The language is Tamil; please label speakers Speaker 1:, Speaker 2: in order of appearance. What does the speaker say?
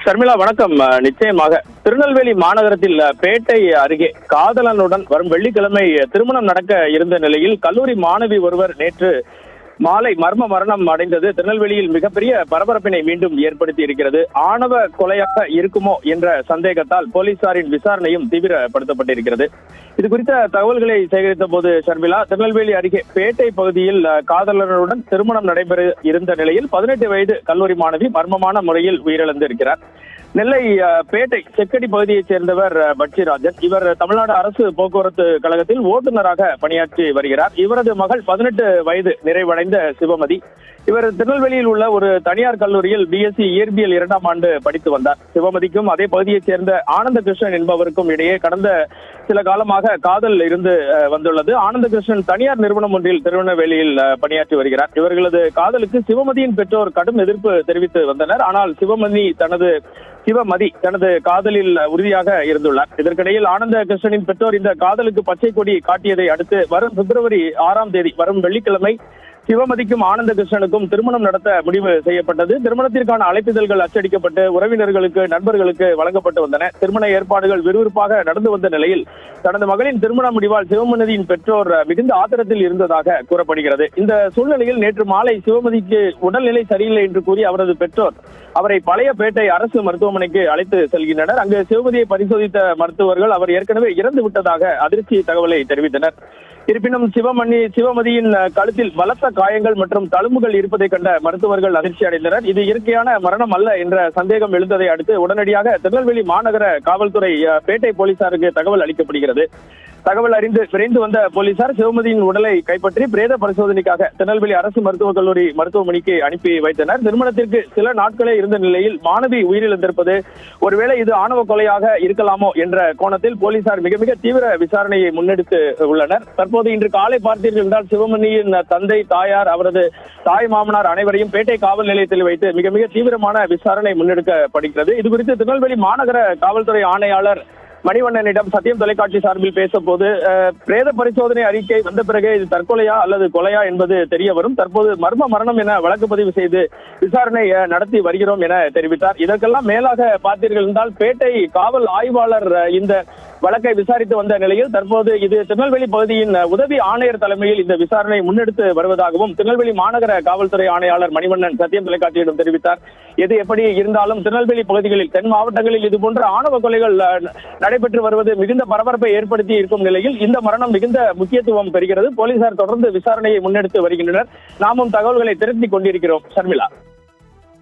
Speaker 1: ஷர்மிளா வணக்கம். நிச்சயமாக திருநெல்வேலி மாநகரத்தில் பேட்டை அருகே காதலனுடன் வரும் வெள்ளிக்கிழமை திருமணம் நடக்க இருந்த நிலையில் கல்லூரி மாணவி ஒருவர் நேற்று மாலை மர்ம மரணம் அடைந்தது திருநெல்வேலியில் மிகப்பெரிய பரபரப்பினை மீண்டும் ஏற்படுத்தி இருக்கிறது. ஆணவ கொலையாக இருக்குமோ என்ற சந்தேகத்தால் போலீசாரின் விசாரணையும் தீவிரப்படுத்தப்பட்டிருக்கிறது. இது குறித்த தகவல்களை சேகரித்த போது ஷர்மிளா, திருநெல்வேலி அருகே பேட்டை பகுதியில் காதலனுடன் திருமணம் நடைபெற இருந்த நிலையில் 18 வயது கல்லூரி மாணவி மர்மமான முறையில் உயிரிழந்திருக்கிறார். நெல்லை பேட்டை செக்கடி பகுதியைச் சேர்ந்தவர் பட்சிராஜன். இவர் தமிழ்நாடு அரசு போக்குவரத்து கழகத்தில் ஓட்டுநராக பணியாற்றி வருகிறார். இவரது மகள் 18 வயது நிறைவடைந்த சிவமதி. இவர் திருநெல்வேலியில் உள்ள ஒரு தனியார் கல்லூரியில் பிஎஸ்சி இயற்பியல் 2ஆம் ஆண்டு படித்து வந்தார். சிவமதிக்கும் அதே பகுதியைச் சேர்ந்த ஆனந்த கிருஷ்ணன் என்பவருக்கும் இடையே கடந்த சில காலமாக காதல் இருந்து வந்துள்ளது. ஆனந்த கிருஷ்ணன் தனியார் நிறுவனம் ஒன்றில் திருநெல்வேலியில் பணியாற்றி வருகிறார். இவர்களது காதலுக்கு சிவமதியின் பெற்றோர் கடும் எதிர்ப்பு தெரிவித்து வந்தனர். ஆனால் சிவமதி தனது காதலில் உறுதியாக இருந்துள்ளார். இதற்கிடையில் ஆனந்த கிருஷ்ணனின் பெற்றோர் இந்த காதலுக்கு பச்சை கொடி காட்டியதை அடுத்து வரும் பிப்ரவரி 6ஆம் தேதி வரும் வெள்ளிக்கிழமை சிவமதிக்கும் ஆனந்த கிருஷ்ணனுக்கும் திருமணம் நடத்த முடிவு செய்யப்பட்டது. திருமணத்திற்கான அழைப்பிதழ்கள் அச்சடிக்கப்பட்டு உறவினர்களுக்கு நண்பர்களுக்கு வழங்கப்பட்டு வந்தன. திருமண ஏற்பாடுகள் விறுவிறுப்பாக நடந்து வந்த நிலையில் தனது மகளின் திருமண முடிவால் சிவமதியின் பெற்றோர் மிகுந்த ஆத்திரத்தில் இருந்ததாக கூறப்படுகிறது. இந்த சூழ்நிலையில் நேற்று மாலை சிவமதிக்கு உடல்நிலை சரியில்லை என்று கூறி அவரது பெற்றோர் அவரை பழைய பேட்டை அரசு மருத்துவமனைக்கு அழைத்து செல்கின்றனர். அங்கு சிவமதியை பரிசோதித்த மருத்துவர்கள் அவர் ஏற்கனவே இறந்து விட்டதாக அதிர்ச்சி தகவலை தெரிவித்தனர். இருப்பினும் சிவமதியின் கழுத்தில் பலத்த காயங்கள் மற்றும் தழும்புகள் இருப்பதை கண்ட மருத்துவர்கள் அதிர்ச்சி அடைந்தனர். இது இயற்கையான மரணம் அல்ல என்ற சந்தேகம் எழுந்ததை அடுத்து உடனடியாக திருநெல்வேலி மாநகர காவல்துறை பேட்டை போலீசாருக்கு தகவல் அளிக்கப்படுகிறது. தகவல் அறிந்து விரைந்து வந்த போலீசார் சிவமதியின் உடலை கைப்பற்றி பிரேத பரிசோதனைக்காக திருநெல்வேலி அரசு மருத்துவக் கல்லூரி மருத்துவமனைக்கு அனுப்பி வைத்தனர். திருமணத்திற்கு சில நாட்களே இருந்த நிலையில் மாணவி உயிரிழந்திருப்பது ஒருவேளை இது ஆணவ கொலையாக இருக்கலாமோ என்ற கோணத்தில் போலீசார் மிக தீவிர விசாரணையை முன்னெடுத்து உள்ளனர். தற்போது இன்று காலை பார்த்தீர்கள் என்றால் சிவமணியின் தந்தை, தாயார், அவரது தாய் மாமனார் அனைவரையும் பேட்டை காவல் நிலையத்தில் வைத்து மிக தீவிரமான விசாரணை முன்னெடுக்கப்படுகிறது. இதுகுறித்து திருநெல்வேலி மாநகர காவல்துறை ஆணையாளர் மணிவண்ணனிடம் சத்தியம் தொலைக்காட்சி சார்பில் பேசப்போது பிரேத பரிசோதனை அறிக்கை வந்த பிறகு இது தற்கொலையா அல்லது கொலையா என்பது தெரிய வரும். தற்போது மர்ம மரணம் என வழக்கு பதிவு செய்து விசாரணை நடத்தி வருகிறோம் என தெரிவித்தார். இதற்கெல்லாம் மேலாக பார்த்தீர்கள் என்றால் பேட்டை காவல் ஆய்வாளர் இந்த வழக்கை விசாரித்து வந்த நிலையில் தற்போது இது திருநெல்வேலி பகுதியின் உதவி ஆணையர் தலைமையில் இந்த விசாரணை முன்னெடுத்து வருவதாகவும் திருநெல்வேலி மாநகர காவல்துறை ஆணையாளர் மணிவண்ணன் சத்தியம் தொலைக்காட்சியிடம் தெரிவித்தார். எது எப்படி இருந்தாலும் திருநெல்வேலி பகுதிகளில் தென் மாவட்டங்களில் இதுபோன்ற ஆணவ கொலைகள் நடைபெற்று வருவது மிகுந்த பரபரப்பை ஏற்படுத்தி இருக்கும் நிலையில் இந்த மரணம் மிகுந்த முக்கியத்துவம் பெறுகிறது. போலீசார் தொடர்ந்து விசாரணையை முன்னெடுத்து வருகின்றனர். நாமும் தகவல்களை திரட்டி கொண்டிருக்கிறோம். ஷர்மிளா.